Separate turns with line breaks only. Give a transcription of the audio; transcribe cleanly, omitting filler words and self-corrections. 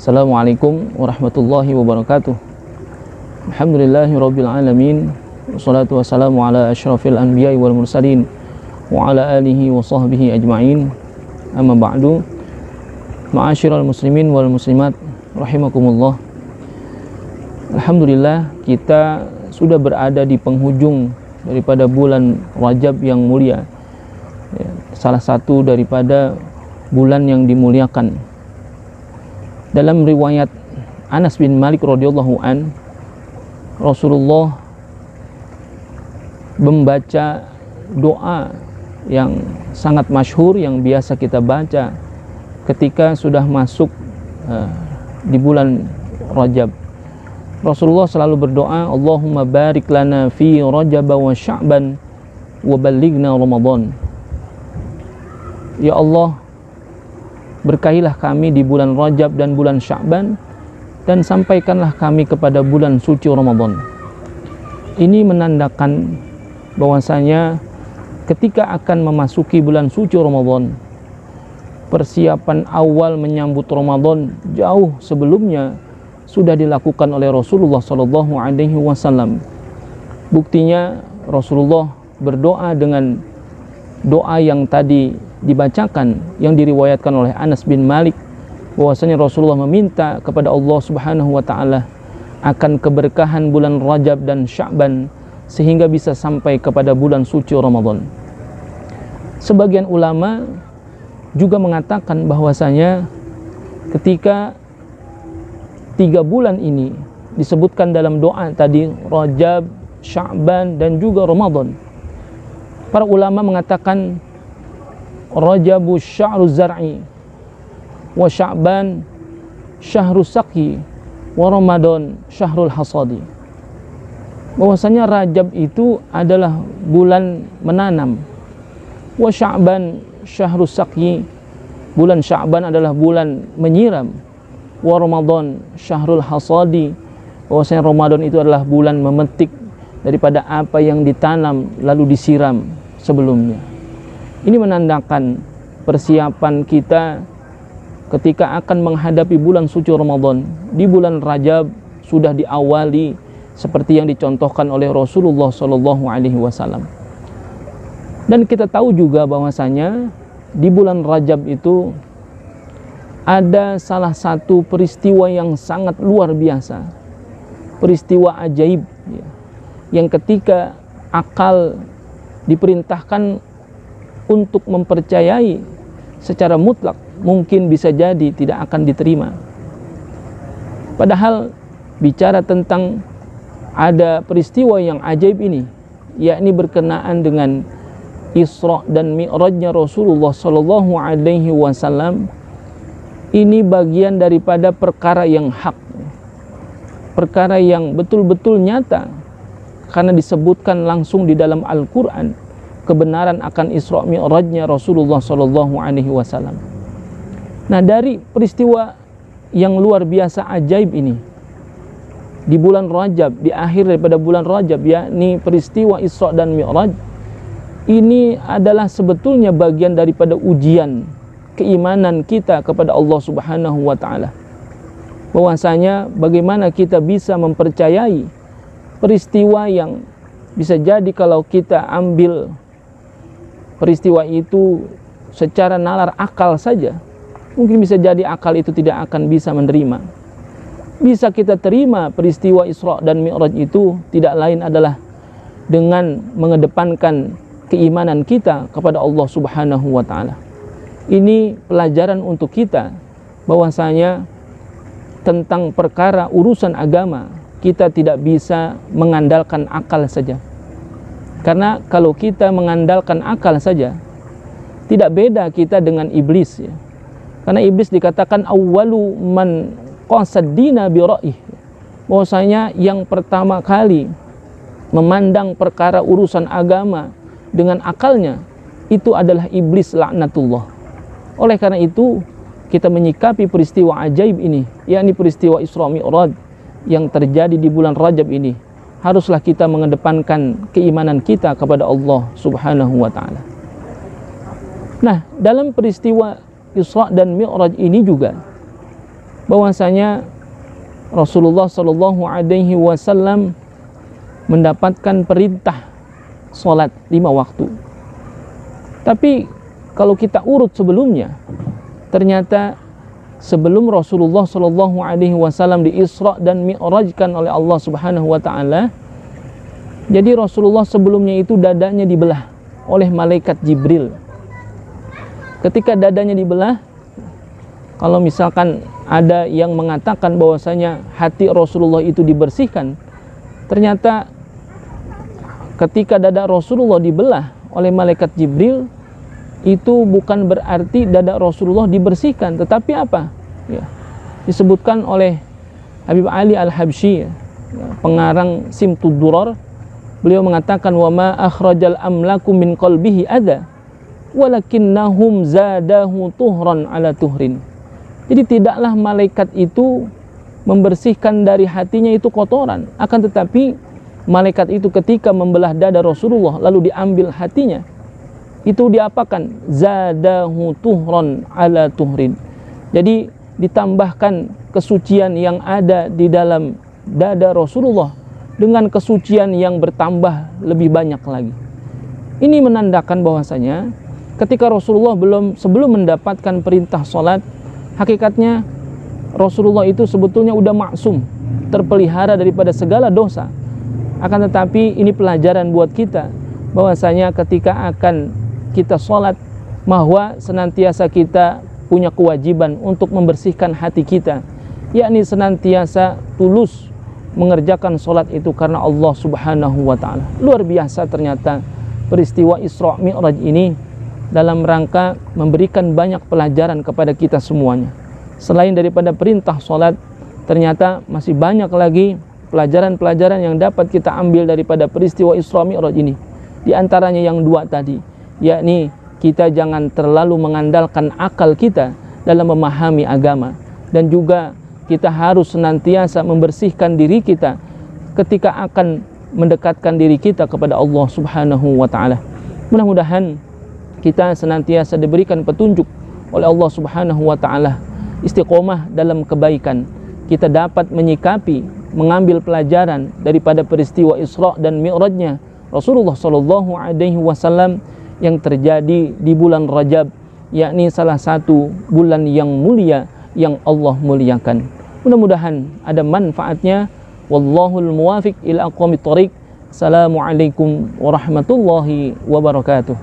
Assalamualaikum warahmatullahi wabarakatuh. Alhamdulillahirabbil alamin. Wassalatu wassalamu ala asyrafil anbiya'i wal mursalin wa ala alihi wa sahbihi ajma'in. Amma ba'du. Ma'asyiral muslimin wal muslimat rahimakumullah. Alhamdulillah, kita sudah berada di penghujung daripada bulan Rajab yang mulia, salah satu daripada bulan yang dimuliakan. Dalam riwayat Anas bin Malik radhiyallahu an, Rasulullah membaca doa yang sangat masyhur yang biasa kita baca ketika sudah masuk di bulan Rajab. Rasulullah selalu berdoa, Allahumma barik lana fi Rajab wa Sya'ban wa ballighna Ramadan. Ya Allah, berkahilah kami di bulan Rajab dan bulan Sya'ban, dan sampaikanlah kami kepada bulan suci Ramadan. Ini menandakan bahwasanya ketika akan memasuki bulan suci Ramadan, persiapan awal menyambut Ramadan jauh sebelumnya sudah dilakukan oleh Rasulullah SAW. Buktinya Rasulullah berdoa dengan doa yang tadi dibacakan, yang diriwayatkan oleh Anas bin Malik, bahwasanya Rasulullah meminta kepada Allah Subhanahu wa taala akan keberkahan bulan Rajab dan Sya'ban sehingga bisa sampai kepada bulan suci Ramadan. Sebagian ulama juga mengatakan bahwasanya ketika 3 bulan ini disebutkan dalam doa tadi, Rajab, Sya'ban dan juga Ramadan, para ulama mengatakan Rajabu sya'ru zar'i wa Sya'ban syahru saqi wa Ramadan syahrul hasadi. Bahwasanya Rajab itu adalah bulan menanam, wa Sya'ban syahru saqi, bulan Sya'ban adalah bulan menyiram, wa Ramadan syahrul hasadi, bahwasanya Ramadan itu adalah bulan memetik daripada apa yang ditanam lalu disiram sebelumnya. Ini menandakan persiapan kita ketika akan menghadapi bulan suci Ramadan. Di bulan Rajab sudah diawali seperti yang dicontohkan oleh Rasulullah SAW. Dan kita tahu juga bahwasanya di bulan Rajab itu ada salah satu peristiwa yang sangat luar biasa, peristiwa ajaib, yang ketika akal diperintahkan untuk mempercayai secara mutlak mungkin bisa jadi tidak akan diterima. Padahal bicara tentang ada peristiwa yang ajaib ini, yakni berkenaan dengan Isra dan Mi'rajnya Rasulullah SAW, ini bagian daripada perkara yang hak, perkara yang betul-betul nyata, karena disebutkan langsung di dalam Al-Quran kebenaran akan Isra Mi'rajnya Rasulullah SAW. Nah, dari peristiwa yang luar biasa ajaib ini di bulan Rajab, di akhir daripada bulan Rajab, yakni peristiwa Isra dan Mi'raj, ini adalah sebetulnya bagian daripada ujian keimanan kita kepada Allah Subhanahu wa taala. Bahwasanya bagaimana kita bisa mempercayai peristiwa yang bisa jadi kalau kita ambil peristiwa itu secara nalar akal saja, mungkin bisa jadi akal itu tidak akan bisa menerima. Bisa kita terima peristiwa Isra dan Mi'raj itu tidak lain adalah dengan mengedepankan keimanan kita kepada Allah Subhanahu wa taala. Ini pelajaran untuk kita bahwasanya tentang perkara urusan agama kita tidak bisa mengandalkan akal saja. Karena kalau kita mengandalkan akal saja, tidak beda kita dengan iblis, ya. Karena iblis dikatakan awwalu man qasaddina bi ra'ih, bahwasanya yang pertama kali memandang perkara urusan agama dengan akalnya itu adalah iblis laknatullah. Oleh karena itu kita menyikapi peristiwa ajaib ini, yakni peristiwa Isra Mi'raj yang terjadi di bulan Rajab ini, haruslah kita mengedepankan keimanan kita kepada Allah Subhanahu wa taala. Nah, dalam peristiwa Isra dan Mi'raj ini juga bahwasanya Rasulullah Shallallahu Alaihi Wasallam mendapatkan perintah sholat 5 waktu. Tapi kalau kita urut sebelumnya, ternyata sebelum Rasulullah Shallallahu Alaihi Wasallam di Isra dan Mi'rajkan oleh Allah Subhanahu Wa Taala, jadi Rasulullah sebelumnya itu dadanya dibelah oleh malaikat Jibril. Ketika dadanya dibelah, kalau misalkan ada yang mengatakan bahwasanya hati Rasulullah itu dibersihkan, ternyata ketika dada Rasulullah dibelah oleh malaikat Jibril, itu bukan berarti dada Rasulullah dibersihkan, tetapi apa? Ya, disebutkan oleh Habib Ali Al-Habsyi, pengarang Simtud Durar, beliau mengatakan, wa ma akhrajal amlaku min qalbihi adza walakinnahum zadahu tuhran ala tuhrin. Jadi tidaklah malaikat itu membersihkan dari hatinya itu kotoran, akan tetapi malaikat itu ketika membelah dada Rasulullah lalu diambil hatinya, itu diapakan? Zadahu tuhran ala tuhrin. Jadi ditambahkan kesucian yang ada di dalam dada Rasulullah dengan kesucian yang bertambah lebih banyak lagi. Ini menandakan bahwasanya ketika Rasulullah sebelum mendapatkan perintah sholat, hakikatnya Rasulullah itu sebetulnya udah maksum, terpelihara daripada segala dosa. Akan tetapi ini pelajaran buat kita, bahwasanya ketika akan kita sholat, bahwa senantiasa kita punya kewajiban untuk membersihkan hati kita, yakni senantiasa tulus mengerjakan sholat itu karena Allah Subhanahu wa Ta'ala. Luar biasa ternyata peristiwa Isra Mi'raj ini dalam rangka memberikan banyak pelajaran kepada kita semuanya. Selain daripada perintah sholat, ternyata masih banyak lagi pelajaran-pelajaran yang dapat kita ambil daripada peristiwa Isra Mi'raj ini. Di antaranya yang 2 tadi, yakni kita jangan terlalu mengandalkan akal kita dalam memahami agama, dan juga kita harus senantiasa membersihkan diri kita ketika akan mendekatkan diri kita kepada Allah Subhanahu wa Ta'ala. Mudah-mudahan kita senantiasa diberikan petunjuk oleh Allah Subhanahu wa Ta'ala, istiqomah dalam kebaikan. Kita dapat menyikapi, mengambil pelajaran daripada peristiwa Isra dan Mi'rajnya Rasulullah Shallallahu Alaihi Wasallam yang terjadi di bulan Rajab, yakni salah satu bulan yang mulia yang Allah muliakan. Mudah-mudahan ada manfaatnya. Wallahul muwafiq ila aqwamit thoriq. Assalamualaikum warahmatullahi wabarakatuh.